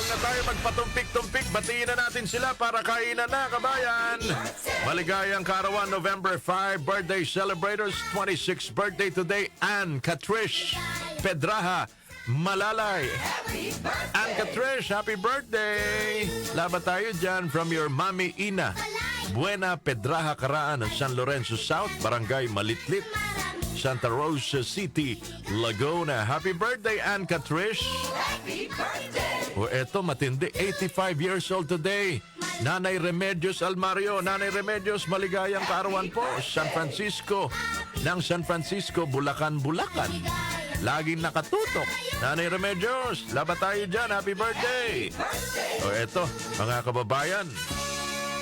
na tayo magpatumpik-tumpik. Batiin na natin sila para kainan na, kabayan. Maligayang kaarawan, November 5, birthday celebrators, 26th birthday today, Ann Catrish Pedraha Malalay. Ann Catrish, happy birthday! Laban tayo dyan from your Mami Ina Buena Pedraha Karaan ng San Lorenzo South, Barangay Malitlit, Santa Rosa City, Laguna. Happy birthday, Ann Catrish! Happy birthday! O eto, matindi, 85 years old today. Nanay Remedios Almario. Nanay Remedios, maligayang kaarawan po. San Francisco, ng San Francisco, Bulacan, Bulacan. Laging nakatutok. Nanay Remedios, laban tayo dyan. Happy birthday! O eto, mga kababayan,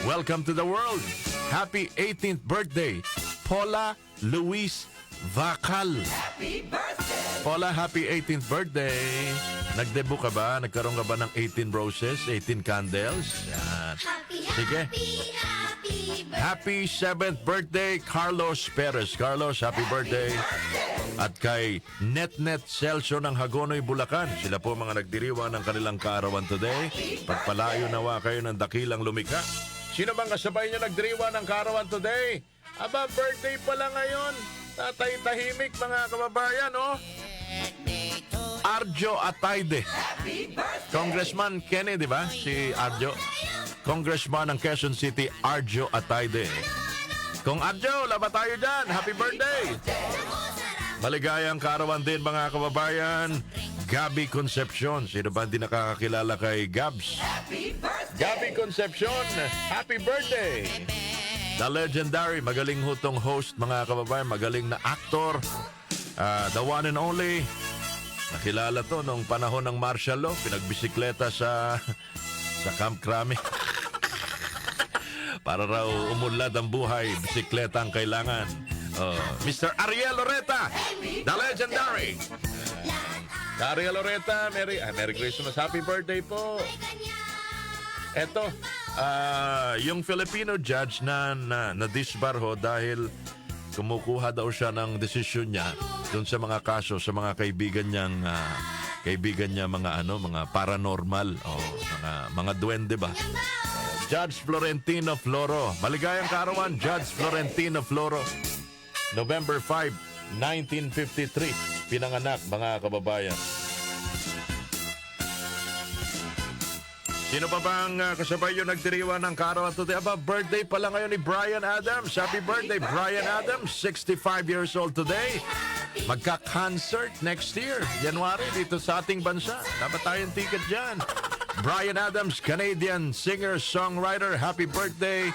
welcome to the world. Happy 18th birthday, Paula Luis Vacal. Happy birthday! Paula, happy 18th birthday. Nagdebut ka ba? Nagkaroon ka ba ng 18 roses, 18 candles? Yan. Sige. Happy 7th birthday, Carlos Perez. Carlos, happy birthday. At kay Netnet Celso ng Hagonoy, Bulacan. Sila po mga nagdiriwa ng kanilang kaarawan today. Pagpalayo nawa kayo ng dakilang lumika. Sino bang kasabay nyo nagdiriwa ng kaarawan today? Aba, birthday pala ngayon. Tatay tahimik, mga kababayan, oh. Arjo Atayde. Congressman Kenny, di ba? Si Arjo. Congressman ng Quezon City, Arjo Atayde. Kung Arjo, laban tayo dyan. Happy birthday! Maligayang kaarawan din, mga kababayan. Gabby Concepcion. Sino ba hindi nakakakilala kay Gabs? Gabby Concepcion, happy birthday! The legendary, magaling hutong host, mga kababayan, magaling na actor, the one and only. Nakilala to nung panahon ng martial law, pinagbisikleta sa Camp Crame. Para raw umunlad ang buhay, bisikleta ang kailangan. Mr. Ariel Loreta, the legendary. Ariel Loreta, Merry Christmas, happy birthday po. Eto, yung Filipino judge na disbarho dahil kumukuha daw siya ng desisyon niya doon sa mga kaso sa mga kaibigan niya mga paranormal mga duwende ba. Judge Florentino Floro. Maligayang kaarawan, Judge Florentino Floro. November 5, 1953 pinanganak, mga kababayan. Sino pa bang kasabay yung nagdiriwa ng kaarawan today? Aba, birthday pala ngayon ni Bryan Adams. Happy birthday, Bryan Adams. 65 years old today. Magka-concert next year, January, dito sa ating bansa. Dapat tayong ticket dyan. Bryan Adams, Canadian singer-songwriter. Happy birthday.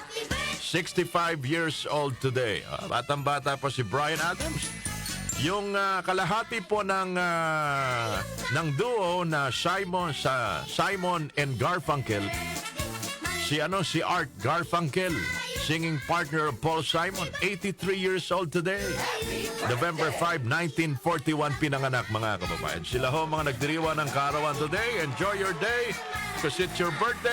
65 years old today. Batang-bata pa si Bryan Adams. Yung kalahati po ng duo na Simon and Garfunkel, si Art Garfunkel, singing partner of Paul Simon, 83 years old today. November 5, 1941 pinanganak, mga kababayan. Sila ho mga nagdiriwa ng kaarawan today. Enjoy your day because it's your birthday.